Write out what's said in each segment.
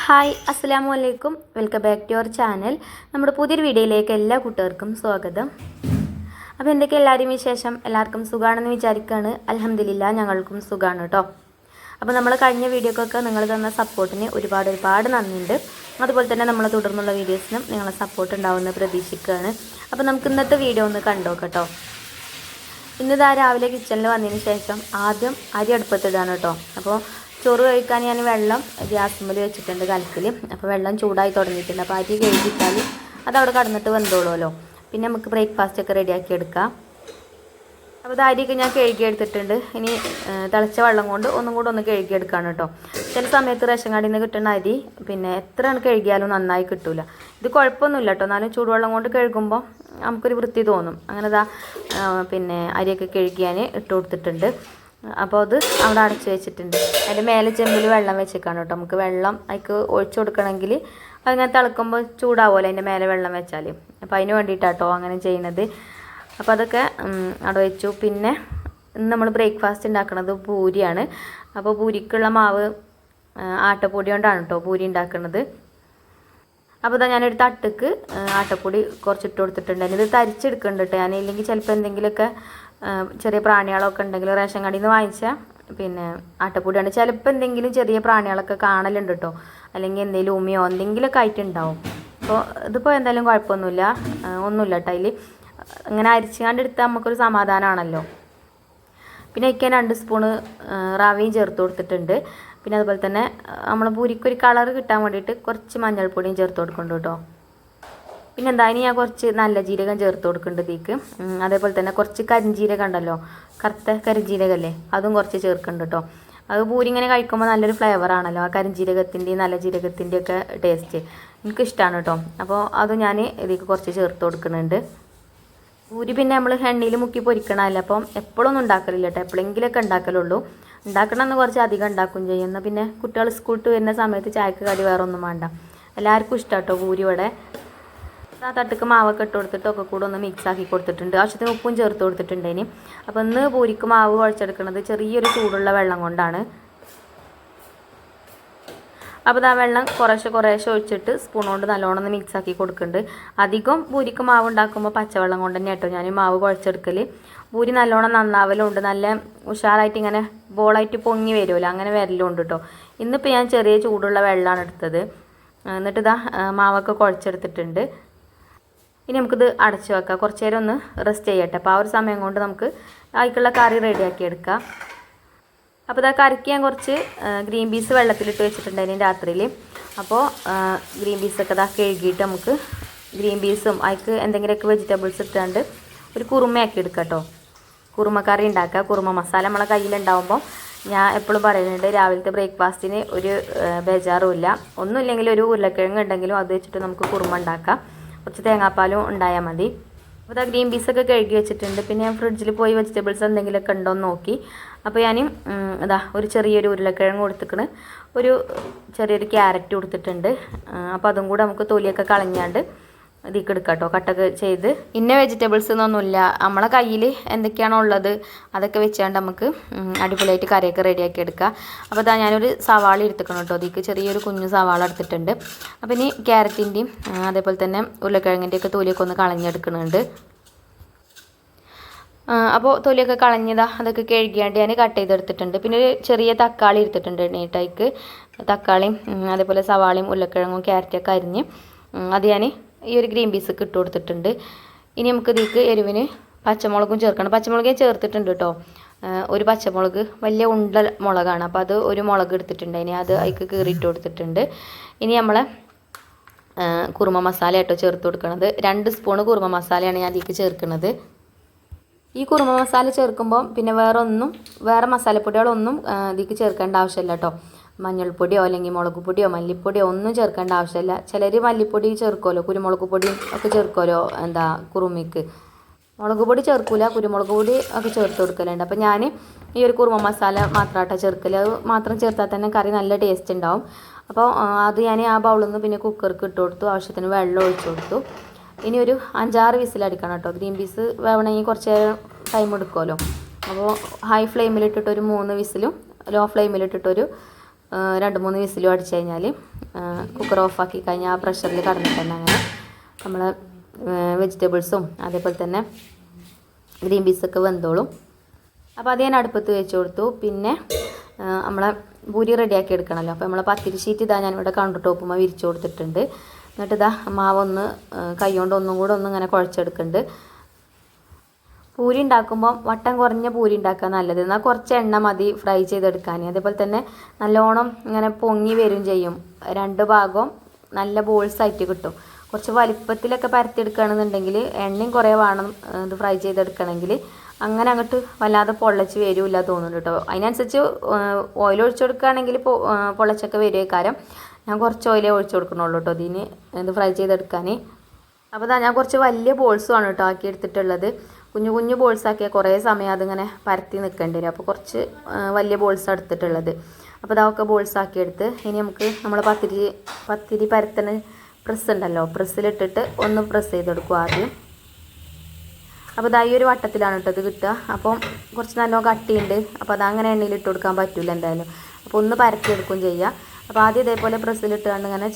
Hi അസ്സലാമു അലൈക്കും, welcome back to our channel. നമ്മുടെ പുതിയൊരു വീഡിയോയിലേക്ക് എല്ലാ കൂട്ടുകാർക്കും സ്വാഗതം. അപ്പോൾ എന്തൊക്കെ എല്ലാവരും വിശേഷം? എല്ലാവർക്കും സുഖമാണെന്ന് വിചാരിക്കുകയാണ്. അൽഹംദുലില്ലാ, ഞങ്ങൾക്കും സുഖമാണ് കേട്ടോ. അപ്പോൾ നമ്മൾ കഴിഞ്ഞ വീഡിയോക്കൊക്കെ നിങ്ങൾ തന്ന സപ്പോർട്ടിന് ഒരുപാട് നന്ദിയുണ്ട്. അതുപോലെ തന്നെ നമ്മൾ തുടർന്നുള്ള വീഡിയോസിനും നിങ്ങളെ സപ്പോർട്ട് ഉണ്ടാവുമെന്ന് പ്രതീക്ഷിക്കുകയാണ്. അപ്പോൾ നമുക്ക് ഇന്നത്തെ വീഡിയോ ഒന്ന് കണ്ടോക്കട്ടോ. ഇന്നിതാ രാവിലെ കിച്ചണിൽ വന്നതിന് ശേഷം ആദ്യം അരി അടുപ്പത്തിടാണ് കേട്ടോ. അപ്പോൾ ചോറ് കഴിക്കാൻ ഞാൻ വെള്ളം ഗ്യാസുമ്മൽ വെച്ചിട്ടുണ്ട് കലത്തിൽ. അപ്പോൾ വെള്ളം ചൂടായി തുടങ്ങിയിട്ടുണ്ട്. അപ്പോൾ അരി കഴുകിയിട്ടാൽ അതവിടെ കടന്നിട്ട് വെന്തോളുമല്ലോ. പിന്നെ നമുക്ക് ബ്രേക്ക്ഫാസ്റ്റൊക്കെ റെഡിയാക്കി എടുക്കാം. അപ്പോൾ ഇത് അരിയൊക്കെ ഞാൻ കഴുകി എടുത്തിട്ടുണ്ട്. ഇനി തിളച്ച വെള്ളം കൊണ്ട് ഒന്ന് കഴുകിയെടുക്കുകയാണ് കേട്ടോ. ചില സമയത്ത് റേഷൻ കടയിൽ നിന്ന് കിട്ടുന്ന അരി പിന്നെ എത്രയാണ് കഴുകിയാലും നന്നായി കിട്ടില്ല. ഇത് കുഴപ്പമൊന്നുമില്ല കേട്ടോ. എന്നാലും ചൂടുവെള്ളം കൊണ്ട് കഴുകുമ്പോൾ നമുക്കൊരു വൃത്തി തോന്നും. അങ്ങനെ പിന്നെ അരിയൊക്കെ കഴുകിയാൻ ഇട്ട് കൊടുത്തിട്ടുണ്ട്. അപ്പോൾ അത് അവിടെ അടച്ച് വെച്ചിട്ടുണ്ട്. അതിൻ്റെ മേലെ ചെമ്പിൽ വെള്ളം വെച്ചേക്കാണ് കേട്ടോ. നമുക്ക് വെള്ളം അതിക്ക് ഒഴിച്ചു കൊടുക്കണമെങ്കിൽ അതിങ്ങനെ തിളക്കുമ്പോൾ ചൂടാവുമല്ലോ അതിൻ്റെ മേലെ വെള്ളം വെച്ചാൽ. അപ്പോൾ അതിന് വേണ്ടിയിട്ടാട്ടോ അങ്ങനെ ചെയ്യുന്നത്. അപ്പോൾ അതൊക്കെ അവിടെ വെച്ചു. പിന്നെ ഇന്ന് നമ്മൾ ബ്രേക്ക്ഫാസ്റ്റ് ഉണ്ടാക്കുന്നത് പൂരിയാണ്. അപ്പോൾ പൂരിക്കുള്ള മാവ് ആട്ടപ്പൊടി കൊണ്ടാണ് കേട്ടോ പൂരി ഉണ്ടാക്കുന്നത്. അപ്പോൾ ഇതാ ഞാനൊരു തട്ടുക്ക് ആട്ടപ്പൊടി കുറച്ചിട്ട് കൊടുത്തിട്ടുണ്ട്. ഇത് തരിച്ചെടുക്കുന്നുണ്ട് കേട്ടോ ഞാൻ. ഇല്ലെങ്കിൽ ചിലപ്പോൾ എന്തെങ്കിലുമൊക്കെ ചെറിയ പ്രാണികളൊക്കെ ഉണ്ടെങ്കിൽ റേഷൻ കടയിൽ നിന്ന് വാങ്ങിച്ചാൽ പിന്നെ ആട്ടപ്പൊടിയാണ്. ചിലപ്പോൾ എന്തെങ്കിലും ചെറിയ പ്രാണികളൊക്കെ കാണലുണ്ട് കേട്ടോ. അല്ലെങ്കിൽ എന്തെങ്കിലും ഉമിയോ എന്തെങ്കിലുമൊക്കെ ആയിട്ടുണ്ടാവും. അപ്പോൾ ഇതിപ്പോൾ എന്തായാലും കുഴപ്പമൊന്നുമില്ല, ഒന്നുമില്ല കേട്ടോ. അതിൽ ഇങ്ങനെ അരിച്ചുകൊണ്ട് എടുത്താൽ നമുക്കൊരു സമാധാനമാണല്ലോ. പിന്നെ അതിക്കാൻ 2 സ്പൂണ് റവയും ചേർത്ത് കൊടുത്തിട്ടുണ്ട്. പിന്നെ അതുപോലെ തന്നെ നമ്മൾ പൂരിക്കൊരു കളർ കിട്ടാൻ വേണ്ടിയിട്ട് കുറച്ച് മഞ്ഞൾപ്പൊടിയും ചേർത്ത് കൊടുക്കുന്നുണ്ട് കേട്ടോ. പിന്നെ എന്തായാലും ഞാൻ കുറച്ച് നല്ല ജീരകം ചേർത്ത് കൊടുക്കുന്നുണ്ട് ഇതിക്ക്. അതേപോലെ തന്നെ കുറച്ച് കരിഞ്ജീരകം ഉണ്ടല്ലോ, കറുത്ത കരിഞ്ജീരകമല്ലേ, അതും കുറച്ച് ചേർക്കുന്നുണ്ട് കേട്ടോ. അത് പൂരി ഇങ്ങനെ കഴിക്കുമ്പോൾ നല്ലൊരു ഫ്ലേവറാണല്ലോ, ആ കരിഞ്ജീരകത്തിൻ്റെയും നല്ല ജീരകത്തിൻ്റെയും ഒക്കെ ടേസ്റ്റ് എനിക്കിഷ്ടമാണ് കേട്ടോ. അപ്പോൾ അത് ഞാൻ ഇതിലേക്ക് കുറച്ച് ചേർത്ത് കൊടുക്കുന്നുണ്ട്. പൂരി പിന്നെ നമ്മൾ എണ്ണയിൽ മുക്കി പൊരിക്കണമല്ലോ. അപ്പം എപ്പോഴൊന്നും ഉണ്ടാക്കലില്ല കേട്ടോ, എപ്പോഴെങ്കിലൊക്കെ ഉണ്ടാക്കലുള്ളൂ. ഉണ്ടാക്കണമെന്ന് കുറച്ച് അധികം ഉണ്ടാക്കും ചെയ്യുന്ന. പിന്നെ കുട്ടികൾ സ്കൂളിട്ട് വരുന്ന സമയത്ത് ചായക്ക് കടി വേറെ ഒന്നും വേണ്ട. എല്ലാവർക്കും ഇഷ്ടം കേട്ടോ പൂരി. ഇവിടെ ആ തട്ടുക്ക് മാവൊക്കെ ഇട്ട് കൊടുത്തിട്ട് ഒക്കെ കൂടെ ഒന്ന് മിക്സ് ആക്കി കൊടുത്തിട്ടുണ്ട്. ആവശ്യത്തിന് ഉപ്പും ചേർത്ത് കൊടുത്തിട്ടുണ്ട് ഇനി. അപ്പോൾ ഇന്ന് പൂരിക്ക് മാവ് കുഴച്ചെടുക്കുന്നത് ചെറിയൊരു ചൂടുള്ള വെള്ളം കൊണ്ടാണ്. അപ്പോൾ ആ വെള്ളം കുറേശ്ശെ ഒഴിച്ചിട്ട് സ്പൂൺ കൊണ്ട് നല്ലോണം ഒന്ന് മിക്സ് ആക്കി കൊടുക്കുന്നുണ്ട്. അധികം പൂരിക്ക് മാവ് ഉണ്ടാക്കുമ്പോൾ പച്ചവെള്ളം കൊണ്ട് തന്നെ കേട്ടോ ഞാൻ മാവ് കുഴച്ചെടുക്കൽ. പൂരി നല്ലോണം നന്നാവലുണ്ട്, നല്ല ഉഷാറായിട്ട് ഇങ്ങനെ ബോളായിട്ട് പൊങ്ങി വരുമല്ലോ, അങ്ങനെ വരലുണ്ട് കേട്ടോ. ഇന്നിപ്പോൾ ഞാൻ ചെറിയ ചൂടുള്ള വെള്ളമാണ് എടുത്തത്. എന്നിട്ട് മാവൊക്കെ കുഴച്ചെടുത്തിട്ടുണ്ട്. ഇനി നമുക്കിത് അടച്ചു വെക്കാം, കുറച്ച് നേരം ഒന്ന് റെസ്റ്റ് ചെയ്യട്ടെ. അപ്പോൾ ആ ഒരു സമയം കൊണ്ട് നമുക്ക് അതിലേക്കുള്ള കറി റെഡിയാക്കി എടുക്കാം. അപ്പോൾ കറിക്ക് ഞാൻ കുറച്ച് ഗ്രീൻ പീസ് വെള്ളത്തിലിട്ട് വെച്ചിട്ടുണ്ടായിരുന്നു രാത്രിയിൽ. അപ്പോൾ ഗ്രീൻ പീസൊക്കെ കഴുകിയിട്ട് നമുക്ക് ഗ്രീൻ പീസും അതിക്ക് എന്തെങ്കിലുമൊക്കെ വെജിറ്റബിൾസ് ഇട്ടാണ്ട് ഒരു കുറുമയാക്കി എടുക്കാം കേട്ടോ. കുറുമ കറി ഉണ്ടാക്കുക. കുറുമ മസാല നമ്മളെ കയ്യിലുണ്ടാകുമ്പോൾ ഞാൻ എപ്പോഴും പറയുന്നുണ്ട്, രാവിലത്തെ ബ്രേക്ക്ഫാസ്റ്റിന് ഒരു ബേജാറുമില്ല. ഒന്നുമില്ലെങ്കിൽ ഒരു ഉരുളക്കിഴങ്ങ് ഉണ്ടെങ്കിലും അത് വെച്ചിട്ട് നമുക്ക് കുറുമ ഉണ്ടാക്കാം. കുറച്ച് തേങ്ങാപ്പാലും ഉണ്ടായാൽ മതി. അപ്പോൾ ഗ്രീൻ പീസൊക്കെ കഴുകി വെച്ചിട്ടുണ്ട്. പിന്നെ ഞാൻ ഫ്രിഡ്ജിൽ പോയി വെജിറ്റബിൾസ് എന്തെങ്കിലുമൊക്കെ ഉണ്ടോ എന്ന് നോക്കി. അപ്പോൾ ഞാൻ ഒരു ചെറിയൊരു ഉരുളക്കിഴങ്ങ് കൊടുത്തിക്കണ്, ഒരു ചെറിയൊരു ക്യാരറ്റ് കൊടുത്തിട്ടുണ്ട്. അപ്പോൾ അതും കൂടെ നമുക്ക് തൊലിയൊക്കെ കളഞ്ഞാണ്ട് ഇതിലേക്ക് എടുക്കാം കേട്ടോ, കട്ടൊക്കെ ചെയ്ത്. ഇന്ന വെജിറ്റബിൾസ് എന്നൊന്നുമില്ല, നമ്മളെ കയ്യിൽ എന്തൊക്കെയാണോ ഉള്ളത് അതൊക്കെ വെച്ചാണ്ട് നമുക്ക് അടിപൊളിയായിട്ട് കറിയൊക്കെ റെഡിയാക്കി എടുക്കാം. അപ്പോൾ ഞാനൊരു സവാള എടുത്തിക്കണം കേട്ടോ. ഇതിലേക്ക് ചെറിയൊരു കുഞ്ഞു സവാള എടുത്തിട്ടുണ്ട്. അപ്പോൾ ഇനി ക്യാരറ്റിൻ്റെയും അതേപോലെ തന്നെ ഉരുളക്കിഴങ്ങിൻ്റെയൊക്കെ തൊലിയൊക്കെ ഒന്ന് കളഞ്ഞെടുക്കുന്നുണ്ട്. അപ്പോൾ തൊലിയൊക്കെ അതൊക്കെ കഴുകിയാണ്ട് ഞാൻ കട്ട് ചെയ്തെടുത്തിട്ടുണ്ട്. പിന്നെ ഒരു ചെറിയ തക്കാളി എടുത്തിട്ടുണ്ട് നീട്ടായിക്ക്. തക്കാളിയും അതേപോലെ സവാളയും ഉരുളക്കിഴങ്ങും ക്യാരറ്റൊക്കെ അരിഞ്ഞ് അത് ഞാൻ ഈ ഒരു ഗ്രീൻ പീസൊക്കെ ഇട്ട് കൊടുത്തിട്ടുണ്ട്. ഇനി നമുക്ക് ഇതിലേക്ക് എരിവിന് പച്ചമുളകും ചേർക്കണം. പച്ചമുളക് ഞാൻ ചേർത്തിട്ടുണ്ട് കേട്ടോ. ഒരു പച്ചമുളക് വലിയ ഉണ്ട മുളകാണ്. അപ്പോൾ അത് ഒരു മുളക് എടുത്തിട്ടുണ്ട്. ഇനി അത് അതിലേക്ക് കീറിയിട്ട് കൊടുത്തിട്ടുണ്ട്. ഇനി നമ്മളെ കുറുമ മസാല കേട്ടോ ചേർത്ത് കൊടുക്കുന്നത്. 2 സ്പൂണ് കുറുമ മസാലയാണ് ഞാൻ അതിലേക്ക് ചേർക്കുന്നത്. ഈ കുറുമ മസാല ചേർക്കുമ്പോൾ പിന്നെ വേറെ മസാലപ്പൊടികളൊന്നും ഇതിലേക്ക് ചേർക്കേണ്ട ആവശ്യമില്ല കേട്ടോ. മഞ്ഞൾപ്പൊടിയോ അല്ലെങ്കിൽ മുളക് പൊടിയോ മല്ലിപ്പൊടിയോ ഒന്നും ചേർക്കേണ്ട ആവശ്യമില്ല. ചിലർ മല്ലിപ്പൊടി ചേർക്കുമല്ലോ, കുരുമുളക് പൊടിയും ഒക്കെ ചേർക്കുമല്ലോ കുറുമിക്ക്. മുളക് പൊടി ചേർക്കില്ല, കുരുമുളക് പൊടി ഒക്കെ ചേർത്ത് കൊടുക്കലുണ്ട്. അപ്പോൾ ഞാൻ ഈ ഒരു കുറുമ മസാല മാത്രമായിട്ടാണ് ചേർക്കൽ. അത് മാത്രം ചേർത്താൽ തന്നെ കറി നല്ല ടേസ്റ്റ് ഉണ്ടാവും. അപ്പോൾ അത് ഞാൻ ആ ബൗളിൽ നിന്ന് പിന്നെ കുക്കർക്ക് ഇട്ട് കൊടുത്തു. ആവശ്യത്തിന് വെള്ളം ഒഴിച്ചു കൊടുത്തു. ഇനി ഒരു 5-6 വിസിലടിക്കണം കേട്ടോ. ഗ്രീൻ പീസ് വേവണമെങ്കിൽ കുറച്ച് ടൈം എടുക്കുമല്ലോ. അപ്പോൾ ഹൈ ഫ്ലെയിമിലിട്ടിട്ട് ഒരു 3 വിസിലും ലോ ഫ്ലെയിമിലിട്ടിട്ടൊരു 2-3 വിസിലും അടിച്ചു കഴിഞ്ഞാൽ കുക്കർ ഓഫാക്കി കഴിഞ്ഞാൽ ആ പ്രഷറിൽ കടന്നിട്ടുണ്ട് അങ്ങനെ നമ്മൾ വെജിറ്റബിൾസും അതേപോലെ തന്നെ ഗ്രീൻ പീസൊക്കെ വെന്തോളും. അപ്പോൾ അത് ഞാൻ അടുപ്പത്ത് വെച്ച് കൊടുത്തു. പിന്നെ നമ്മളെ പൂരി റെഡിയാക്കി എടുക്കണമല്ലോ. അപ്പോൾ നമ്മളെ പത്തിരി ഷീറ്റ് ഇതാ ഞാനിവിടെ കൗണ്ടർ ടോപ്പുമ്പോൾ വിരിച്ചു കൊടുത്തിട്ടുണ്ട്. എന്നിട്ട് ഇതാ മാവൊന്ന് കൈ കൊണ്ട് ഒന്നും കൂടെ ഇങ്ങനെ കുഴച്ചെടുക്കുന്നുണ്ട്. പൂരി ഉണ്ടാക്കുമ്പോൾ വട്ടം കുറഞ്ഞ പൂരി ഉണ്ടാക്കാൻ നല്ലത്. എന്നാൽ കുറച്ച് എണ്ണ മതി ഫ്രൈ ചെയ്തെടുക്കാൻ. അതേപോലെ തന്നെ നല്ലോണം ഇങ്ങനെ പൊങ്ങി വരും ചെയ്യും. രണ്ട് ഭാഗവും നല്ല ബോൾസായിട്ട് കിട്ടും. കുറച്ച് വലിപ്പത്തിലൊക്കെ പരത്തിയെടുക്കുകയാണെന്നുണ്ടെങ്കിൽ എണ്ണയും കുറേ വേണം ഇത് ഫ്രൈ ചെയ്തെടുക്കണമെങ്കിൽ. അങ്ങനെ അങ്ങോട്ട് വല്ലാതെ പൊള്ളച്ച് വരില്ല തോന്നുന്നു കേട്ടോ. അതിനനുസരിച്ച് ഓയിൽ ഒഴിച്ചു കൊടുക്കുകയാണെങ്കിൽ പൊള്ളച്ചൊക്കെ വരുമായിരിക്കും. ഞാൻ കുറച്ച് ഓയിലേ ഒഴിച്ചു കൊടുക്കണുള്ളൂ കേട്ടോ ഇതിന് ഇത് ഫ്രൈ ചെയ്തെടുക്കാൻ. അപ്പോൾ ഞാൻ കുറച്ച് വലിയ ബോൾസുമാണ് കേട്ടോ ആക്കി എടുത്തിട്ടുള്ളത്. കുഞ്ഞു കുഞ്ഞു ബോൾസാക്കിയാൽ കുറേ സമയം അതിങ്ങനെ പരത്തി നിൽക്കേണ്ടി വരും. അപ്പോൾ കുറച്ച് വലിയ ബോൾസാണ് എടുത്തിട്ടുള്ളത്. അപ്പോൾ അതൊക്കെ ബോൾസാക്കി എടുത്ത് ഇനി നമുക്ക് നമ്മൾ പത്തിരി പരത്തണ പ്രസ് ഉണ്ടല്ലോ, പ്രസ്സിലിട്ടിട്ട് ഒന്ന് പ്രസ് ചെയ്തെടുക്കും ആദ്യം. അപ്പോൾ ഈ ഒരു വട്ടത്തിലാണ് കേട്ടോ ഇത് കിട്ടുക. അപ്പം കുറച്ച് നല്ലോണം കട്ടിയുണ്ട്. അപ്പോൾ അതങ്ങനെ എണ്ണയിൽ ഇട്ട് കൊടുക്കാൻ പറ്റില്ല എന്തായാലും. അപ്പോൾ ഒന്ന് പരത്തിയെടുക്കുകയും ചെയ്യുക. അപ്പോൾ ആദ്യം ഇതേപോലെ പ്രസ്സിലിട്ടുകൊണ്ട് ഇങ്ങനെ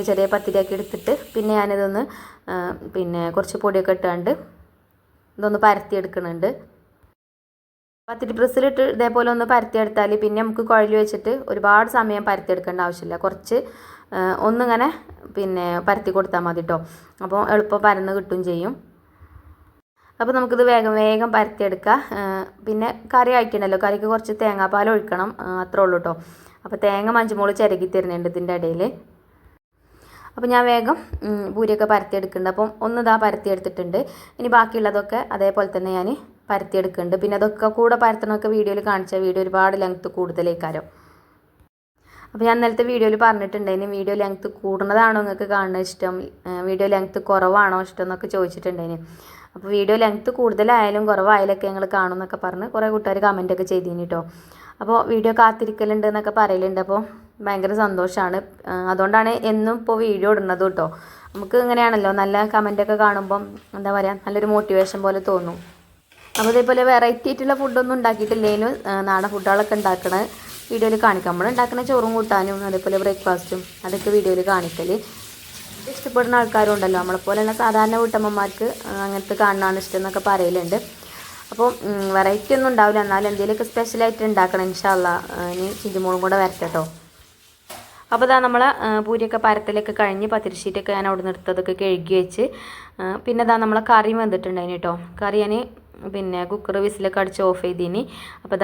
ചെറിയ പത്തിരിയാക്കി എടുത്തിട്ട് പിന്നെ ഞാനിതൊന്ന് പിന്നെ കുറച്ച് പൊടിയൊക്കെ ഇട്ടുകൊണ്ട് ഇതൊന്ന് പരത്തിയെടുക്കുന്നുണ്ട്. പത്തിരി പ്രസ്സിലിട്ട് ഇതേപോലെ ഒന്ന് പരത്തിയെടുത്താൽ പിന്നെ നമുക്ക് കുഴൽ വെച്ചിട്ട് ഒരുപാട് സമയം പരത്തിയെടുക്കേണ്ട ആവശ്യമില്ല. കുറച്ച് ഒന്നിങ്ങനെ പിന്നെ പരത്തി കൊടുത്താൽ മതി കേട്ടോ. അപ്പോൾ എളുപ്പം പരന്ന് കിട്ടും ചെയ്യും. അപ്പോൾ നമുക്കിത് വേഗം പരത്തിയെടുക്കാം. പിന്നെ കറി ആയിട്ടുണ്ടല്ലോ, കറിക്ക് കുറച്ച് തേങ്ങാപ്പാൽ ഒഴിക്കണം, അത്രേ ഉള്ളൂ കേട്ടോ. അപ്പോൾ തേങ്ങ മഞ്ചുമോള് ചിരകി തരുന്നുണ്ട് ഇതിൻ്റെ ഇടയിൽ. അപ്പോൾ ഞാൻ വേഗം പൂരിയൊക്കെ പരത്തിയെടുക്കുന്നുണ്ട്. അപ്പം ഒന്ന് പരത്തിയെടുത്തിട്ടുണ്ട്. ഇനി ബാക്കിയുള്ളതൊക്കെ അതേപോലെ തന്നെ ഞാൻ പരത്തിയെടുക്കുന്നുണ്ട്. പിന്നെ അതൊക്കെ കൂടെ പരത്തണമൊക്കെ വീഡിയോയിൽ കാണിച്ച വീഡിയോ ഒരുപാട് ലെങ്ത്ത് കൂടുതലേക്കാരോ. അപ്പോൾ ഞാൻ ഇന്നലത്തെ വീഡിയോയിൽ പറഞ്ഞിട്ടുണ്ടായിരുന്നു വീഡിയോ ലെങ്ത്ത് കൂടുന്നതാണോ നിങ്ങൾക്ക് കാണുന്നത് ഇഷ്ടം, വീഡിയോ ലെങ്ത്ത് കുറവാണോ ഇഷ്ടം എന്നൊക്കെ ചോദിച്ചിട്ടുണ്ടായിരുന്നു. അപ്പോൾ വീഡിയോ ലെങ്ത്ത് കൂടുതലായാലും കുറവായാലൊക്കെ ഞങ്ങൾ കാണുമെന്നൊക്കെ പറഞ്ഞ് കുറേ കൂട്ടുകാർ കമൻറ്റൊക്കെ ചെയ്തിന് കേട്ടോ. അപ്പോൾ വീഡിയോ കാത്തിരിക്കലുണ്ട് എന്നൊക്കെ പറയലുണ്ട്. അപ്പോൾ ഭയങ്കര സന്തോഷമാണ്. അതുകൊണ്ടാണ് എന്നും ഇപ്പോൾ വീഡിയോ ഇടുന്നത് കേട്ടോ. നമുക്ക് ഇങ്ങനെയാണല്ലോ നല്ല കമൻറ്റൊക്കെ കാണുമ്പം എന്താ പറയുക, നല്ലൊരു മോട്ടിവേഷൻ പോലെ തോന്നും. അപ്പോൾ ഇതേപോലെ വെറൈറ്റി ആയിട്ടുള്ള ഫുഡൊന്നും ഉണ്ടാക്കിയിട്ടില്ലെങ്കിലും നാടൻ ഫുഡുകളൊക്കെ ഉണ്ടാക്കണ വീഡിയോയിൽ കാണിക്കാം. നമ്മൾ ഉണ്ടാക്കുന്ന ചോറും കൂട്ടാനും അതേപോലെ ബ്രേക്ക്ഫാസ്റ്റും അതൊക്കെ വീഡിയോയിൽ കാണിക്കൽ. ഇഷ്ടപ്പെടുന്ന ആൾക്കാരും ഉണ്ടല്ലോ, നമ്മളെപ്പോലെയുള്ള സാധാരണ വീട്ടമ്മമാർക്ക് അങ്ങനത്തെ കാണാനാണ് ഇഷ്ടം എന്നൊക്കെ പറയലുണ്ട്. അപ്പോൾ വെറൈറ്റി ഒന്നും ഉണ്ടാവില്ല, എന്നാലും എന്തെങ്കിലുമൊക്കെ സ്പെഷ്യലായിട്ട് ഉണ്ടാക്കണം ഇൻഷാ അള്ളാ. ഇനി ചിഞ്ചുമോളും കൂടെ വരട്ടെ കേട്ടോ. അപ്പോൾ നമ്മൾ പൂരിയൊക്കെ പരത്തലൊക്കെ കഴിഞ്ഞ് പത്തിരി ഷീറ്റൊക്കെ ഞാൻ അവിടെ നിന്ന് എടുത്തതൊക്കെ കഴുകി വെച്ച് പിന്നെ നമ്മളെ കറി വന്നിട്ടുണ്ടായിന് കേട്ടോ. കറി ഞാൻ പിന്നെ കുക്കർ വിസിലൊക്കെ അടിച്ച് ഓഫ് ചെയ്തിനി. അപ്പോൾ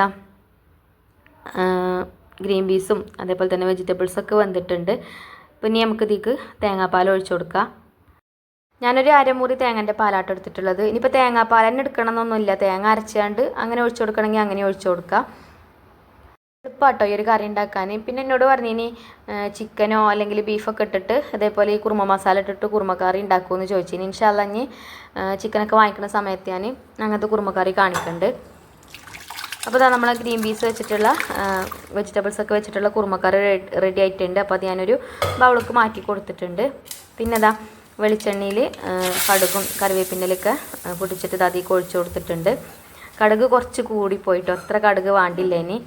ഗ്രീൻ പീസും അതേപോലെ തന്നെ വെജിറ്റബിൾസൊക്കെ വന്നിട്ടുണ്ട്. പിന്നെ നമുക്ക് ഇതിക്ക് തേങ്ങാപ്പാൽ ഒഴിച്ചു കൊടുക്കാം. ഞാനൊരു അരമുറി തേങ്ങൻ്റെ പാലാട്ടം എടുത്തിട്ടുള്ളത്. ഇനിയിപ്പോൾ തേങ്ങാപ്പാൽ തന്നെ എടുക്കണമെന്നൊന്നുമില്ല, തേങ്ങ അരച്ചാണ്ട് അങ്ങനെ ഒഴിച്ചു കൊടുക്കണമെങ്കിൽ അങ്ങനെ ഒഴിച്ചു കൊടുക്കാം. എളുപ്പമാട്ടോ ഈ ഒരു കറി ഉണ്ടാക്കാൻ. പിന്നെ എന്നോട് പറഞ്ഞിനി ചിക്കനോ അല്ലെങ്കിൽ ബീഫൊക്കെ ഇട്ടിട്ട് അതേപോലെ ഈ കുറുമ മസാല ഇട്ടിട്ട് കുറുമക്കറി ഉണ്ടാക്കുമെന്ന് ചോദിച്ചിനി. ഇൻഷാ അല്ലാ ഇനി ചിക്കനൊക്കെ വാങ്ങിക്കുന്ന സമയത്ത് ഞാൻ അങ്ങനത്തെ കുറുമക്കറി കാണിക്കുന്നുണ്ട്. അപ്പോൾ നമ്മൾ ഗ്രീൻ പീസ് വെച്ചിട്ടുള്ള വെജിറ്റബിൾസൊക്കെ വെച്ചിട്ടുള്ള കുറുമക്കറി റെഡി ആയിട്ടുണ്ട്. അപ്പോൾ അത് ഞാനൊരു ബൗൾക്ക് മാറ്റി കൊടുത്തിട്ടുണ്ട്. പിന്നെ വെളിച്ചെണ്ണയിൽ കടുകും കറിവേപ്പിൻ്റെലൊക്കെ പൊടിച്ചിട്ട് അതിലേക്ക് ഒഴിച്ചു കൊടുത്തിട്ടുണ്ട്. കടുക് കുറച്ച് കൂടിപ്പോയിട്ടോ, അത്ര കടുക് വേണ്ടില്ല ഇനി.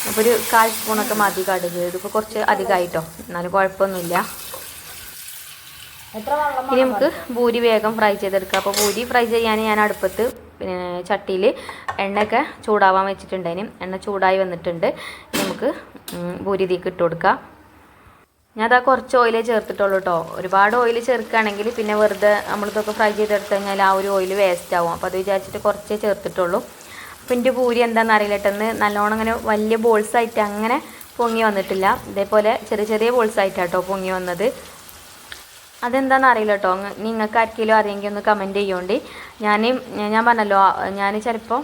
അപ്പോൾ ഒരു 1/4 സ്പൂണൊക്കെ മതി കടുക്. ഇതിപ്പോൾ കുറച്ച് അധികമായിട്ടോ, എന്നാലും കുഴപ്പമൊന്നുമില്ല. ഇനി നമുക്ക് പൂരി വേഗം ഫ്രൈ ചെയ്തെടുക്കാം. അപ്പോൾ പൂരി ഫ്രൈ ചെയ്യാൻ ഞാൻ അടുപ്പത്ത് പിന്നെ ചട്ടിയിൽ എണ്ണയൊക്കെ ചൂടാവാൻ വെച്ചിട്ടുണ്ടായിന്. എണ്ണ ചൂടായി വന്നിട്ടുണ്ട്. നമുക്ക് പൂരി ഇതിലേക്ക് ഇട്ട് കൊടുക്കാം. ഞാൻ കുറച്ച് ഓയിലേ ചേർത്തിട്ടുള്ളൂ കേട്ടോ. ഒരുപാട് ഓയിൽ ചേർക്കുകയാണെങ്കിൽ പിന്നെ വെറുതെ നമ്മളിതൊക്കെ ഫ്രൈ ചെയ്തെടുത്ത് കഴിഞ്ഞാൽ ആ ഒരു ഓയിൽ വേസ്റ്റ് ആവും. അപ്പോൾ അത് വിചാരിച്ചിട്ട് കുറച്ചേ ചേർത്തിട്ടുള്ളൂ. അപ്പോൾ എൻ്റെ പൂരി എന്താണെന്ന് അറിയില്ല കേട്ടെന്ന് നല്ലോണം അങ്ങനെ വലിയ ബോൾസായിട്ട് അങ്ങനെ പൊങ്ങി വന്നിട്ടില്ല. ഇതേപോലെ ചെറിയ ബോൾസായിട്ടാട്ടോ പൊങ്ങി വന്നത്. അതെന്താണെന്ന് അറിയില്ല കേട്ടോ. നിങ്ങൾക്ക് ആർക്കെങ്കിലും അറിയെങ്കിൽ ഒന്ന് കമൻറ്റ് ചെയ്യുകൊണ്ട്. ഞാൻ പറഞ്ഞല്ലോ, ഞാൻ ചിലപ്പോൾ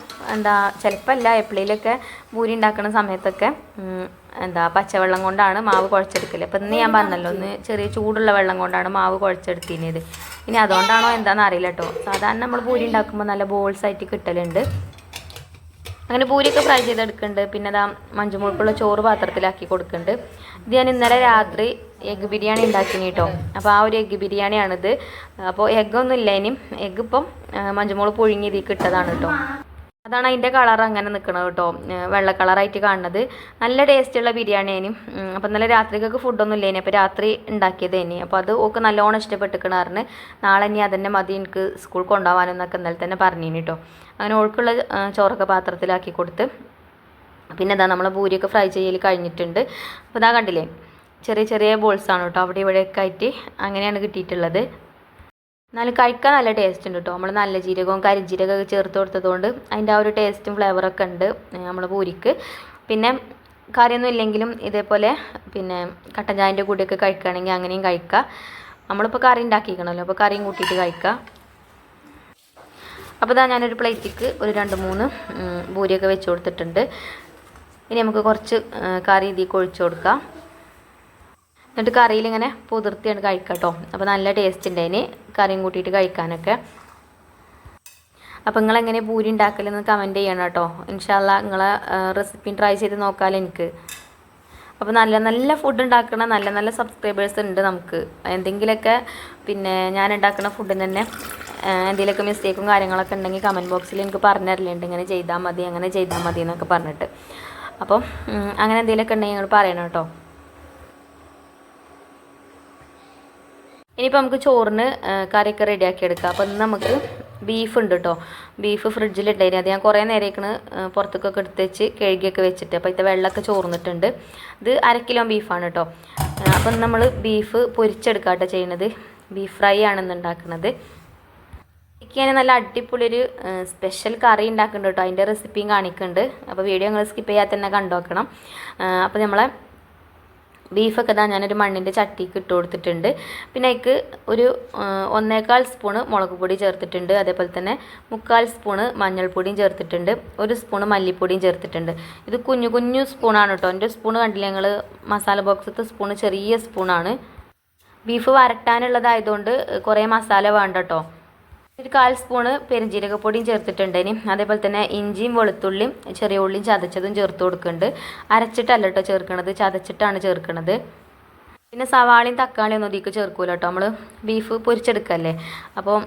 ചിലപ്പോൾ അല്ല എപ്പോഴേലൊക്കെ പൂരി ഉണ്ടാക്കുന്ന സമയത്തൊക്കെ പച്ചവെള്ളം കൊണ്ടാണ് മാവ് കുഴച്ചെടുക്കൽ. അപ്പം ഇന്ന് ഞാൻ പറഞ്ഞല്ലോ ഒന്ന് ചെറിയ ചൂടുള്ള വെള്ളം കൊണ്ടാണ് മാവ് കുഴച്ചെടുത്തിരുന്നത്. ഇനി അതുകൊണ്ടാണോ എന്താണെന്ന് അറിയില്ല കേട്ടോ. സാധാരണ നമ്മൾ പൂരി ഉണ്ടാക്കുമ്പോൾ നല്ല ബോൾസായിട്ട് കിട്ടലുണ്ട്. അങ്ങനെ പൂരിയൊക്കെ ഫ്രൈ ചെയ്തെടുക്കുന്നുണ്ട്. പിന്നെ മഞ്ചുമോൾക്കുള്ള ചോറ് പാത്രത്തിലാക്കി കൊടുക്കുന്നുണ്ട്. ഇത് ഞാൻ ഇന്നലെ രാത്രി എഗ്ഗ് ബിരിയാണി ഉണ്ടാക്കിനി കേട്ടോ. അപ്പോൾ ആ ഒരു എഗ്ഗ് ബിരിയാണിയാണിത്. അപ്പോൾ എഗ്ഗൊന്നും ഇല്ല, ഇനിയും എഗ്ഗ് ഇപ്പം മഞ്ചുമോൾ പുഴുങ്ങി ഇതിൽ ഇട്ടതാണ് കേട്ടോ. അതാണ് അതിൻ്റെ കളർ അങ്ങനെ നിൽക്കണത് കേട്ടോ, വെള്ള കളറായിട്ട് കാണുന്നത്. നല്ല ടേസ്റ്റുള്ള ബിരിയാണിയേനും. അപ്പോൾ ഇന്നലെ രാത്രിക്കൊക്കെ ഫുഡൊന്നും ഇല്ലേനി, അപ്പോൾ രാത്രി ഉണ്ടാക്കിയതേനി. അപ്പോൾ അത് ഒക്കെ നല്ലോണം ഇഷ്ടപ്പെട്ടിക്കണാറിന്. നാളെ ഇനി അതന്നെ മതി എനിക്ക് സ്കൂൾ കൊണ്ടുപോകാനെന്നൊക്കെ ഇന്നലെ തന്നെ പറഞ്ഞിനി കേട്ടോ. അങ്ങനെ ഓൾക്കുള്ള ചോറൊക്കെ പാത്രത്തിലാക്കി കൊടുത്ത് പിന്നെ ഇതാ നമ്മൾ പൂരിയൊക്കെ ഫ്രൈ ചെയ്യൽ കഴിഞ്ഞിട്ടുണ്ട്. അപ്പോൾ ഇതാ കണ്ടില്ലേ, ചെറിയ ചെറിയ ബോൾസാണ് കേട്ടോ, അവിടെ ഇവിടെയൊക്കെ ആയിട്ട് അങ്ങനെയാണ് കിട്ടിയിട്ടുള്ളത്. എന്നാലും കഴിക്കാൻ നല്ല ടേസ്റ്റ് ഉണ്ട് കേട്ടോ. നമ്മൾ നല്ല ജീരകവും കരിഞ്ജീരകമൊക്കെ ചേർത്ത് കൊടുത്തതുകൊണ്ട് അതിൻ്റെ ആ ഒരു ടേസ്റ്റും ഫ്ലേവറൊക്കെ ഉണ്ട് നമ്മൾ പൂരിക്ക്. പിന്നെ കറിയൊന്നും ഇല്ലെങ്കിലും ഇതേപോലെ പിന്നെ കട്ടൻ ചായൻ്റെ കൂടെയൊക്കെ കഴിക്കുകയാണെങ്കിൽ അങ്ങനെയും കഴിക്കുക. നമ്മളിപ്പോൾ കറി ഉണ്ടാക്കിക്കണമല്ലോ, അപ്പോൾ കറിയും കൂട്ടിയിട്ട് കഴിക്കുക. അപ്പോൾ ഇതാ ഞാനൊരു പ്ലേറ്റിക്ക് ഒരു 2-3 പൂരിയൊക്കെ വെച്ച് കൊടുത്തിട്ടുണ്ട്. ഇനി നമുക്ക് കുറച്ച് കറി ഇതിൽ ഒഴിച്ച് കൊടുക്കാം. എന്നിട്ട് കറിയിൽ ഇങ്ങനെ പുതിർത്തിയാണ് കഴിക്കുക കേട്ടോ. അപ്പോൾ നല്ല ടേസ്റ്റ് ഉണ്ട് അതിന് കറിയും കൂട്ടിയിട്ട് കഴിക്കാനൊക്കെ. അപ്പോൾ നിങ്ങളെങ്ങനെ പൂരി ഉണ്ടാക്കലെന്ന് കമൻറ്റ് ചെയ്യണം കേട്ടോ. ഇൻഷാ അല്ലാ നിങ്ങളെ റെസിപ്പി ട്രൈ ചെയ്ത് നോക്കാമല്ലോ എനിക്ക്. അപ്പോൾ നല്ല നല്ല ഫുഡ് ഉണ്ടാക്കുന്ന നല്ല നല്ല സബ്സ്ക്രൈബേഴ്സ് ഉണ്ട് നമുക്ക്. എന്തെങ്കിലുമൊക്കെ പിന്നെ ഞാൻ ഉണ്ടാക്കുന്ന ഫുഡിന് തന്നെ എന്തെങ്കിലുമൊക്കെ മിസ്റ്റേക്കും കാര്യങ്ങളൊക്കെ ഉണ്ടെങ്കിൽ കമൻറ്റ് ബോക്സിൽ എനിക്ക് പറഞ്ഞു തരലുണ്ട്, ഇങ്ങനെ ചെയ്താൽ മതി അങ്ങനെ ചെയ്താൽ മതി എന്നൊക്കെ പറഞ്ഞിട്ട്. അപ്പം അങ്ങനെ എന്തെങ്കിലുമൊക്കെ ഉണ്ടെങ്കിൽ നിങ്ങൾ പറയണം കേട്ടോ. ഇനിയിപ്പോൾ നമുക്ക് ചോറിന് കറിയൊക്കെ റെഡിയാക്കി എടുക്കാം. അപ്പോൾ ഇന്ന് നമുക്ക് ബീഫ് ഉണ്ട് കേട്ടോ. ബീഫ് ഫ്രിഡ്ജിലുണ്ടായിരുന്നു, അത് ഞാൻ കുറേ നേരേക്കണ് പുറത്തേക്കൊക്കെ എടുത്ത് വെച്ച് കഴുകിയൊക്കെ വെച്ചിട്ട്. അപ്പോൾ ഇത്തെ വെള്ളമൊക്കെ ചോർന്നിട്ടുണ്ട്. ഇത് 1/2 കിലോ ബീഫാണ് കേട്ടോ. അപ്പം നമ്മൾ ബീഫ് പൊരിച്ചെടുക്കാം കേട്ടോ ചെയ്യുന്നത്. ബീഫ് ഫ്രൈ ആണെന്ന് ഉണ്ടാക്കുന്നത്. എനിക്ക് ഞാൻ നല്ല അടിപൊളിയൊരു സ്പെഷ്യൽ കറി ഉണ്ടാക്കുന്നുണ്ട് കേട്ടോ. അതിൻ്റെ റെസിപ്പിയും കാണിക്കുന്നുണ്ട്. അപ്പോൾ വീഡിയോ നിങ്ങൾ സ്കിപ്പ് ചെയ്യാതെ തന്നെ കണ്ടുനോക്കണം. അപ്പോൾ നമ്മളെ ബീഫൊക്കെ ഇതാ ഞാനൊരു മണ്ണിൻ്റെ ചട്ടിക്ക് ഇട്ട് കൊടുത്തിട്ടുണ്ട്. പിന്നെ അതിക്ക് ഒരു 1/4 സ്പൂണ് മുളക് പൊടി ചേർത്തിട്ടുണ്ട്. അതേപോലെ തന്നെ 3/4 സ്പൂണ് മഞ്ഞൾപ്പൊടിയും ചേർത്തിട്ടുണ്ട്. 1 സ്പൂണ് മല്ലിപ്പൊടിയും ചേർത്തിട്ടുണ്ട്. ഇത് കുഞ്ഞു കുഞ്ഞു സ്പൂണാണ് കേട്ടോ. എൻ്റെ സ്പൂണ് കണ്ടില്ല ഞങ്ങൾ, മസാല ബോക്സത്തെ സ്പൂണ് ചെറിയ സ്പൂണാണ്. ബീഫ് വരട്ടാനുള്ളതായതുകൊണ്ട് കുറേ മസാല വേണ്ട കേട്ടോ. ഒരു 1/4 സ്പൂണ് പെരുംജീരകപ്പൊടിയും ചേർത്തിട്ടുണ്ട്. ഇനി അതേപോലെ തന്നെ ഇഞ്ചിയും വെളുത്തുള്ളിയും ചെറിയ ഉള്ളിയും ചതച്ചതും ചേർത്ത് കൊടുക്കുന്നുണ്ട്. അരച്ചിട്ടല്ല കേട്ടോ ചേർക്കണത്, ചതച്ചിട്ടാണ് ചേർക്കണത്. പിന്നെ സവാളയും തക്കാളിയും ഒന്നും ഇതിലേക്ക് ചേർക്കൂല കേട്ടോ, നമ്മൾ ബീഫ് പൊരിച്ചെടുക്കല്ലേ. അപ്പോൾ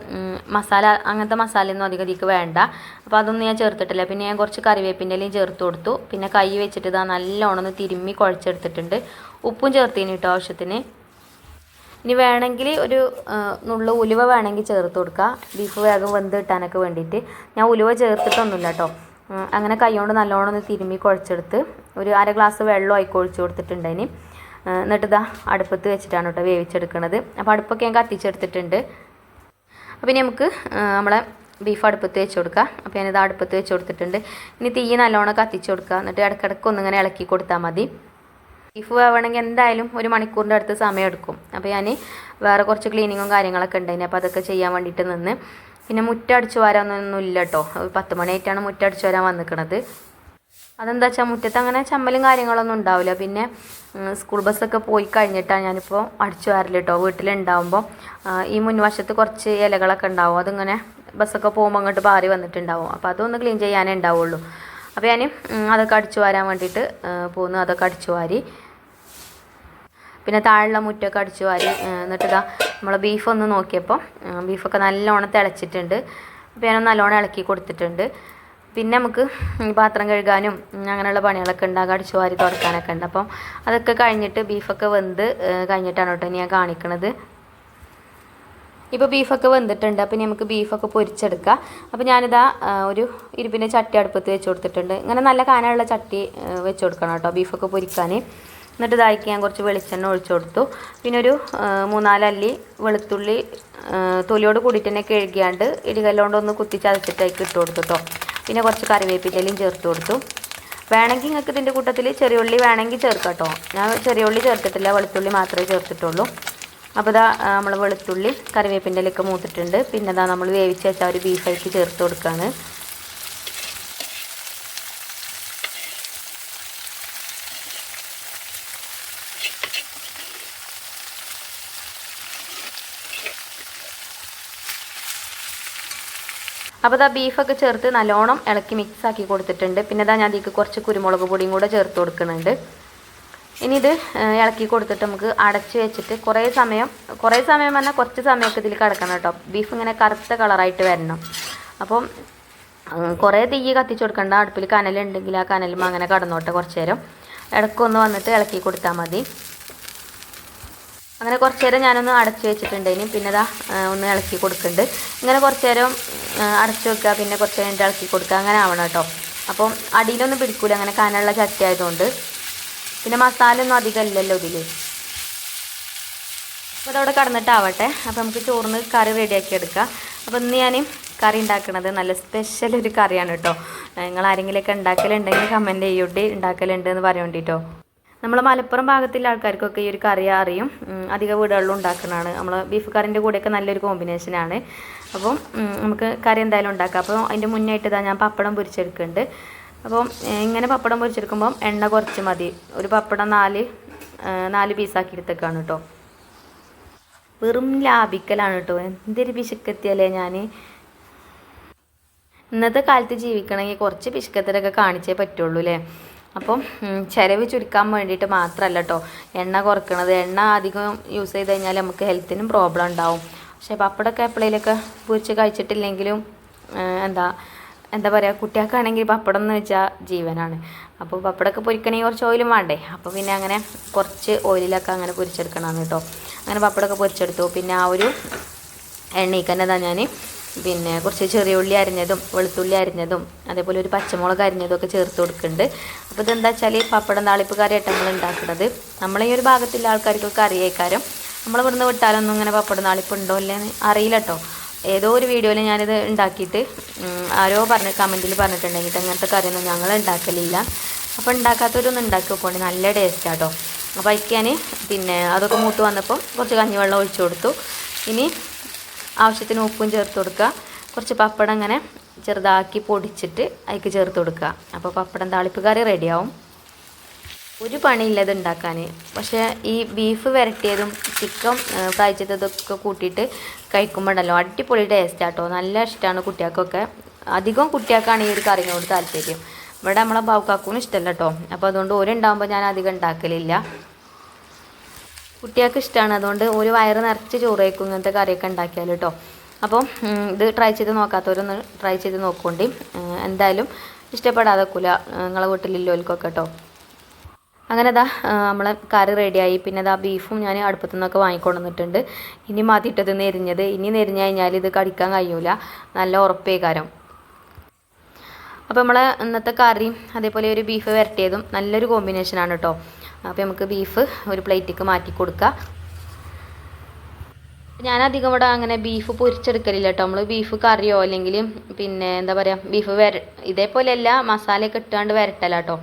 മസാല അങ്ങനത്തെ മസാലയൊന്നും അധികം ഇതിലേക്ക് വേണ്ട. അപ്പോൾ അതൊന്നും ഞാൻ ചേർത്തിട്ടില്ല. പിന്നെ ഞാൻ കുറച്ച് കറിവേപ്പിൻ്റെ ഇലയും ചേർത്ത് കൊടുത്തു. പിന്നെ കൈ വെച്ചിട്ട് ഇതാ നല്ലോണം ഒന്ന് തിരുമ്മി കുഴച്ചെടുത്തിട്ടുണ്ട്. ഉപ്പും ചേർത്തിന് കേട്ടോ ആവശ്യത്തിന്. ഇനി വേണമെങ്കിൽ ഒരു നുള്ള ഉലുവ വേണമെങ്കിൽ ചേർത്ത് കൊടുക്കുക, ബീഫ് വേഗം വെന്ത് കിട്ടാനൊക്കെ വേണ്ടിയിട്ട്. ഞാൻ ഉലുവ ചേർത്തിട്ടൊന്നുമില്ല കേട്ടോ. അങ്ങനെ കൈകൊണ്ട് നല്ലോണം ഒന്ന് തിരുമ്മി കുഴച്ചെടുത്ത് ഒരു 1/2 ഗ്ലാസ് വെള്ളം ആയിക്കോ ഒഴിച്ച് കൊടുത്തിട്ടുണ്ട്. ഇനി എന്നിട്ട് ഇതാ അടുപ്പത്ത് വെച്ചിട്ടാണ് കേട്ടോ വേവിച്ചെടുക്കുന്നത്. അപ്പോൾ അടുപ്പൊക്കെ ഞാൻ കത്തിച്ചെടുത്തിട്ടുണ്ട്. അപ്പോൾ ഇനി നമുക്ക് നമ്മളെ ബീഫ് അടുപ്പത്ത് വെച്ച് കൊടുക്കുക. അപ്പോൾ ഞാനിത് അടുപ്പത്ത് വെച്ച് കൊടുത്തിട്ടുണ്ട്. ഇനി തീ നല്ലോണം കത്തിച്ച് കൊടുക്കുക. എന്നിട്ട് ഇടയ്ക്കിടയ്ക്ക് ഒന്നിങ്ങനെ ഇളക്കി കൊടുത്താൽ മതി. ബീഫ് വേവണമെങ്കിൽ എന്തായാലും 1 മണിക്കൂറിൻ്റെ അടുത്ത് സമയം എടുക്കും. അപ്പോൾ ഞാൻ വേറെ കുറച്ച് ക്ലീനിങ്ങും കാര്യങ്ങളൊക്കെ ഉണ്ടായിന്, അപ്പോൾ അതൊക്കെ ചെയ്യാൻ വേണ്ടിയിട്ട് നിന്ന്. പിന്നെ മുറ്റടിച്ച് വരാനൊന്നും ഇല്ല കേട്ടോ. 10 മണിയായിട്ടാണ് മുറ്റടിച്ച് വരാൻ വന്നിക്കണത്. അതെന്താ വെച്ചാൽ മുറ്റത്ത് അങ്ങനെ ചമ്മലും കാര്യങ്ങളൊന്നും ഉണ്ടാവില്ല. പിന്നെ സ്കൂൾ ബസ്സൊക്കെ പോയി കഴിഞ്ഞിട്ടാണ് ഞാനിപ്പോൾ അടിച്ചു വരല് കേട്ടോ. വീട്ടിലുണ്ടാവുമ്പോൾ ഈ മുൻവശത്ത് കുറച്ച് ഇലകളൊക്കെ ഉണ്ടാവും, അതിങ്ങനെ ബസ്സൊക്കെ പോകുമ്പോൾ അങ്ങോട്ട് പാറി വന്നിട്ടുണ്ടാവും. അപ്പോൾ അതൊന്ന് ക്ലീൻ ചെയ്യാനേ ഉണ്ടാവുള്ളൂ. അപ്പോൾ ഞാൻ അതൊക്കെ അടിച്ചു വാരാൻ വേണ്ടിയിട്ട് പോന്നു. അതൊക്കെ അടിച്ചു വാരി പിന്നെ താഴെയുള്ള മുറ്റമൊക്കെ അടിച്ചു വാരി. എന്നിട്ട് ഇതാ നമ്മളെ ബീഫൊന്ന് നോക്കിയപ്പോൾ ബീഫൊക്കെ നല്ലോണം തിളച്ചിട്ടുണ്ട്. അപ്പോൾ ഞാനൊന്ന് നല്ലോണം ഇളക്കി കൊടുത്തിട്ടുണ്ട്. പിന്നെ നമുക്ക് പാത്രം കഴുകാനും അങ്ങനെയുള്ള പണികളൊക്കെ ഉണ്ടാകും, അടിച്ചു വാരി തുടക്കാനൊക്കെ ഉണ്ട്. അപ്പം അതൊക്കെ കഴിഞ്ഞിട്ട് ബീഫൊക്കെ വെന്ത് കഴിഞ്ഞിട്ടാണ് കേട്ടോ ഞാൻ കാണിക്കണത്. ഇപ്പോൾ ബീഫൊക്കെ വെന്തിട്ടുണ്ട്. അപ്പോൾ നമുക്ക് ബീഫൊക്കെ പൊരിച്ചെടുക്കാം. അപ്പോൾ ഞാനിതാ ഒരു ഇരുമ്പിൻ്റെ ചട്ടി അടുപ്പത്ത് വെച്ച് കൊടുത്തിട്ടുണ്ട്. ഇങ്ങനെ നല്ല കാനുള്ള ചട്ടി വെച്ച് കൊടുക്കണം കേട്ടോ ബീഫൊക്കെ പൊരിക്കാൻ. എന്നിട്ട് ഇതാക്കി ഞാൻ കുറച്ച് വെളിച്ചെണ്ണ ഒഴിച്ചു കൊടുത്തു. പിന്നെ ഒരു 3-4 അല്ലി വെളുത്തുള്ളി തൊലിയോട് കൂടിയിട്ട് തന്നെ കഴുകിയാണ്ട് ഇടികല്ലുകൊണ്ടൊന്ന് കുത്തി ചതച്ചിട്ടേക്ക് ഇട്ട് കൊടുത്തു കേട്ടോ. പിന്നെ കുറച്ച് കറിവേപ്പിലയും ചേർത്ത് കൊടുത്തു. വേണമെങ്കിൽ നിങ്ങൾക്ക് ഇതിൻ്റെ കൂട്ടത്തിൽ ചെറിയ ഉള്ളി വേണമെങ്കിൽ ചേർക്കാം കേട്ടോ. ഞാൻ ചെറിയ ഉള്ളി ചേർത്തിട്ടില്ല, വെളുത്തുള്ളി മാത്രമേ ചേർത്തിട്ടുള്ളൂ. അപ്പോൾ ഇതാ നമ്മൾ വെളുത്തുള്ളി കറിവേപ്പിൻ്റെ ഇലയൊക്കെ മൂത്തിട്ടുണ്ട്. പിന്നെ ഇതാ നമ്മൾ വേവിച്ച് വെച്ചാൽ ഒരു ബീഫായിട്ട് ചേർത്ത് കൊടുക്കുകയാണ്. അപ്പോൾ ഇതാ ബീഫൊക്കെ ചേർത്ത് നല്ലോണം ഇളക്കി മിക്സ് ആക്കി കൊടുത്തിട്ടുണ്ട്. പിന്നെ ഇതാ ഞാൻ അതിലേക്ക് കുറച്ച് കുരുമുളക് പൊടിയും കൂടെ ചേർത്ത് കൊടുക്കുന്നുണ്ട്. ഇനി ഇത് ഇളക്കി കൊടുത്തിട്ട് നമുക്ക് അടച്ച് വെച്ചിട്ട് കുറേ സമയം പറഞ്ഞാൽ കുറച്ച് സമയമൊക്കെ ഇതിൽ കിടക്കണം കേട്ടോ. ബീഫ് ഇങ്ങനെ കറുത്ത കളറായിട്ട് വരണം. അപ്പം കുറേ തീ കത്തിച്ച് കൊടുക്കണ്ട. അടുപ്പിൽ കനലുണ്ടെങ്കിൽ ആ കനലും അങ്ങനെ കടന്നോട്ടെ കുറച്ച് നേരം. ഇടയ്ക്കൊന്ന് വന്നിട്ട് ഇളക്കി കൊടുത്താൽ മതി. അങ്ങനെ കുറച്ച് നേരം ഞാനൊന്ന് അടച്ചു വെച്ചിട്ടുണ്ടേനും പിന്നെ ഇതാ ഒന്ന് ഇളക്കി കൊടുക്കുന്നുണ്ട്. ഇങ്ങനെ കുറച്ച് നേരം അടച്ചു വെക്കുക, പിന്നെ കുറച്ച് കഴിഞ്ഞിട്ട് ഇളക്കി കൊടുക്കുക, അങ്ങനെ ആവണം കേട്ടോ. അപ്പം അടിയിലൊന്നും പിടിക്കൂല അങ്ങനെ കനലുള്ള ചട്ടി ആയതുകൊണ്ട്. പിന്നെ മസാല ഒന്നും അധികം ഇല്ലല്ലോ ഇതിൽ. അപ്പോൾ അതവിടെ കടന്നിട്ടാവട്ടെ. അപ്പോൾ നമുക്ക് ചോറിന് കറി റെഡിയാക്കി എടുക്കാം. അപ്പോൾ ഇന്ന് ഞാൻ കറി ഉണ്ടാക്കുന്നത് നല്ല സ്പെഷ്യൽ ഒരു കറിയാണ് കേട്ടോ. നിങ്ങൾ ആരെങ്കിലുമൊക്കെ ഉണ്ടാക്കലുണ്ടെങ്കിൽ കമൻറ്റ് ചെയ്യൂട്ടി ഉണ്ടാക്കലുണ്ട് എന്ന് പറയാൻ വേണ്ടിയിട്ടോ. നമ്മൾ മലപ്പുറം ഭാഗത്തുള്ള ആൾക്കാർക്കൊക്കെ ഈ ഒരു കറി അറിയും. അധിക വീടുകളിലും ഉണ്ടാക്കുന്നതാണ്. നമ്മൾ ബീഫ് കറിൻ്റെ കൂടെയൊക്കെ നല്ലൊരു കോമ്പിനേഷനാണ്. അപ്പം നമുക്ക് കറി എന്തായാലും ഉണ്ടാക്കാം. അപ്പോൾ അതിൻ്റെ മുന്നായിട്ട് ഇതാ ഞാൻ പപ്പടം പൊരിച്ചെടുക്കുന്നുണ്ട്. അപ്പം ഇങ്ങനെ പപ്പടം പൊരിച്ചെടുക്കുമ്പം എണ്ണ കുറച്ച് മതി. ഒരു പപ്പടം 4 പീസാക്കി എടുത്തേക്കാണ് കേട്ടോ. വെറും ലാഭിക്കലാണ് കേട്ടോ. എന്തൊരു പിശുക്കെത്തിയല്ലേ ഞാൻ. ഇന്നത്തെ കാലത്ത് ജീവിക്കണമെങ്കിൽ കുറച്ച് പിശുക്കത്തരൊക്കെ കാണിച്ചേ പറ്റുള്ളൂ അല്ലേ. അപ്പം ചിലവ് ചുരുക്കാൻ വേണ്ടിയിട്ട് മാത്രമല്ല കേട്ടോ എണ്ണ കുറക്കണത്. എണ്ണ അധികം യൂസ് ചെയ്ത് കഴിഞ്ഞാൽ നമുക്ക് ഹെൽത്തിനും പ്രോബ്ലം ഉണ്ടാവും. പക്ഷേ പപ്പടമൊക്കെ എപ്പോഴേലൊക്കെ പൊരിച്ച് കഴിച്ചിട്ടില്ലെങ്കിലും എന്താ പറയുക, കുട്ടികൾക്കാണെങ്കിൽ പപ്പടം എന്ന് വെച്ചാൽ ജീവനാണ്. അപ്പോൾ പപ്പടമൊക്കെ പൊരിക്കണമെങ്കിൽ കുറച്ച് ഓയിലും വേണ്ടേ. അപ്പോൾ പിന്നെ അങ്ങനെ കുറച്ച് ഓയിലൊക്കെ അങ്ങനെ പൊരിച്ചെടുക്കണമെന്ന് കേട്ടോ. അങ്ങനെ പപ്പടമൊക്കെ പൊരിച്ചെടുത്തു. പിന്നെ ആ ഒരു എണ്ണയിൽ തന്നെ ഞാൻ പിന്നെ കുറച്ച് ചെറിയ ഉള്ളി അരിഞ്ഞതും വെളുത്തുള്ളി അരിഞ്ഞതും അതേപോലെ ഒരു പച്ചമുളക് അരിഞ്ഞതും ഒക്കെ ചേർത്ത് കൊടുക്കുന്നുണ്ട്. അപ്പോൾ ഇതെന്താ വെച്ചാൽ പപ്പടം താളിപ്പ് കറിയായിട്ട് നമ്മൾ ഉണ്ടാക്കുന്നത്. നമ്മളെ ഈ ഒരു ഭാഗത്തുള്ള ആൾക്കാർക്കൊക്കെ അറിയേക്കാരം. നമ്മളിവിടുന്ന് വിട്ടാലൊന്നും ഇങ്ങനെ പപ്പടം താളിപ്പ് ഉണ്ടോ ഇല്ലെന്ന് അറിയില്ല കേട്ടോ. ഏതോ ഒരു വീഡിയോയിൽ ഞാനിത് ഉണ്ടാക്കിയിട്ട് ആരോ കമൻറ്റിൽ പറഞ്ഞിട്ടുണ്ടെങ്കിൽ അങ്ങനത്തെ കറിയൊന്നും ഞങ്ങൾ ഉണ്ടാക്കലില്ല. അപ്പോൾ ഉണ്ടാക്കാത്തവരൊന്നും ഉണ്ടാക്കി നോക്കുകൊണ്ട് നല്ല ടേസ്റ്റാണ് കേട്ടോ. അപ്പോൾ അയക്കാൻ പിന്നെ അതൊക്കെ മൂത്ത് വന്നപ്പോൾ കുറച്ച് കഞ്ഞിവെള്ളം ഒഴിച്ചു കൊടുത്തു. ഇനി ആവശ്യത്തിന് ഉപ്പും ചേർത്ത് കൊടുക്കുക. കുറച്ച് പപ്പടം ഇങ്ങനെ ചെറുതാക്കി പൊടിച്ചിട്ട് അതിലേക്ക് ചേർത്ത് കൊടുക്കുക. അപ്പോൾ പപ്പടം താളിപ്പ് കറി റെഡിയാവും. ഒരു പണിയില്ലത് ഉണ്ടാക്കാൻ. പക്ഷേ ഈ ബീഫ് വരട്ടിയതും ചിക്കൻ ഫ്രൈ ചെയ്തതൊക്കെ കൂട്ടിയിട്ട് കഴിക്കുമ്പോഴല്ലോ അടിപൊളി ടേസ്റ്റാട്ടോ. നല്ല ഇഷ്ടമാണ് കുട്ടികൾക്കൊക്കെ. അധികം കുട്ടികൾക്കാണ് ഈ ഒരു കറിനോട് താല്പര്യം. ഇവിടെ നമ്മളെ ബാവുക്കാക്കും ഇഷ്ടമല്ല കേട്ടോ. അപ്പോൾ അതുകൊണ്ട് ഓരുണ്ടാകുമ്പോൾ ഞാൻ അധികം ഉണ്ടാക്കലില്ല. കുട്ടികൾക്ക് ഇഷ്ടമാണ്. അതുകൊണ്ട് ഒരു വയറ് നിറച്ച് ചോറ് കഴിക്കും ഇങ്ങനത്തെ കറിയൊക്കെ ഉണ്ടാക്കിയാൽ കേട്ടോ. അപ്പം ഇത് ട്രൈ ചെയ്ത് നോക്കാത്തവരൊന്ന് ട്രൈ ചെയ്ത് നോക്കുകൊണ്ട് എന്തായാലും ഇഷ്ടപ്പെടാതെ കൂല നിങ്ങളെ വീട്ടിലില്ലോൽക്കൊക്കെ കേട്ടോ. അങ്ങനെ ഇതാ നമ്മളെ കറി റെഡിയായി. പിന്നെ ഇതാ ബീഫും ഞാൻ അടുപ്പത്തു നിന്നൊക്കെ വാങ്ങിക്കൊണ്ടുവന്നിട്ടുണ്ട്. ഇനി മാറ്റിയിട്ടത് നെരിഞ്ഞത്. ഇനി നെരിഞ്ഞു കഴിഞ്ഞാൽ ഇത് കടിക്കാൻ കഴിയൂല, നല്ല ഉറപ്പേകാരം. അപ്പോൾ നമ്മളെ ഇന്നത്തെ കറിയും അതേപോലെ ഒരു ബീഫ് വരട്ടിയതും നല്ലൊരു കോമ്പിനേഷനാണ് കേട്ടോ. അപ്പോൾ നമുക്ക് ബീഫ് ഒരു പ്ലേറ്റിലേക്ക് മാറ്റി കൊടുക്കുക. ഞാനധികം ഇവിടെ അങ്ങനെ ബീഫ് പൊരിച്ചെടുക്കലില്ല കേട്ടോ. നമ്മൾ ബീഫ് കറിയോ അല്ലെങ്കിൽ പിന്നെ എന്താ പറയുക ബീഫ് ഇതേപോലെയല്ല മസാലയൊക്കെ ഇട്ടാണ്ട് വരട്ടല കേട്ടോ.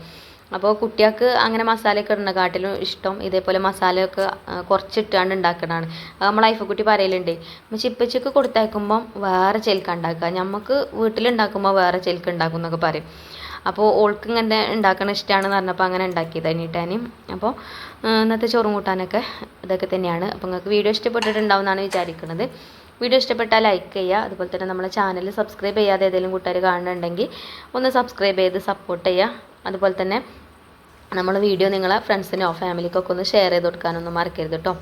അപ്പോൾ കുട്ടികൾക്ക് അങ്ങനെ മസാലയൊക്കെ ഇടുന്ന കാട്ടിലും ഇഷ്ടം ഇതേപോലെ മസാലയൊക്കെ കുറച്ചിട്ടാണ്ട് ഉണ്ടാക്കണതാണ്. നമ്മൾ ഐഫക്കുട്ടി പറയലുണ്ട് ചിപ്പച്ചക്ക് കൊടുത്തയക്കുമ്പം വേറെ ചെൽക്ക ഉണ്ടാക്കുക, നമുക്ക് വീട്ടിലുണ്ടാക്കുമ്പോൾ വേറെ ചെൽക്ക് ഉണ്ടാക്കും എന്നൊക്കെ പറയും. അപ്പോൾ ഓൾക്ക് ഇങ്ങനെ ഉണ്ടാക്കണ ഇഷ്ടമാണെന്ന് പറഞ്ഞപ്പോൾ അങ്ങനെ ഉണ്ടാക്കിയത് അനിട്ടാനും. അപ്പോൾ ഇന്നത്തെ ചോറും കൂട്ടാനൊക്കെ ഇതൊക്കെ തന്നെയാണ്. അപ്പോൾ നിങ്ങൾക്ക് വീഡിയോ ഇഷ്ടപ്പെട്ടിട്ടുണ്ടാവുമെന്നാണ് വിചാരിക്കുന്നത്. വീഡിയോ ഇഷ്ടപ്പെട്ടാൽ ലൈക്ക് ചെയ്യുക. അതുപോലെ തന്നെ നമ്മളെ ചാനൽ സബ്സ്ക്രൈബ് ചെയ്യാതെ ഏതെങ്കിലും കൂട്ടുകാർ കാണുന്നുണ്ടെങ്കിൽ ഒന്ന് സബ്സ്ക്രൈബ് ചെയ്ത് സപ്പോർട്ട് ചെയ്യുക. അതുപോലെ തന്നെ നമ്മൾ വീഡിയോ നിങ്ങളെ ഫ്രണ്ട്സിനോ ഫാമിലിക്കൊക്കെ ഒന്ന് ഷെയർ ചെയ്ത് കൊടുക്കാനൊന്നും മറക്കരുത് കേട്ടോ.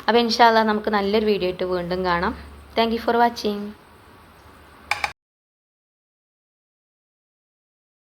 അപ്പോൾ ഇൻഷാ അല്ലാഹ് നമുക്ക് നല്ലൊരു വീഡിയോ ആയിട്ട് വീണ്ടും കാണാം. Thank you for watching.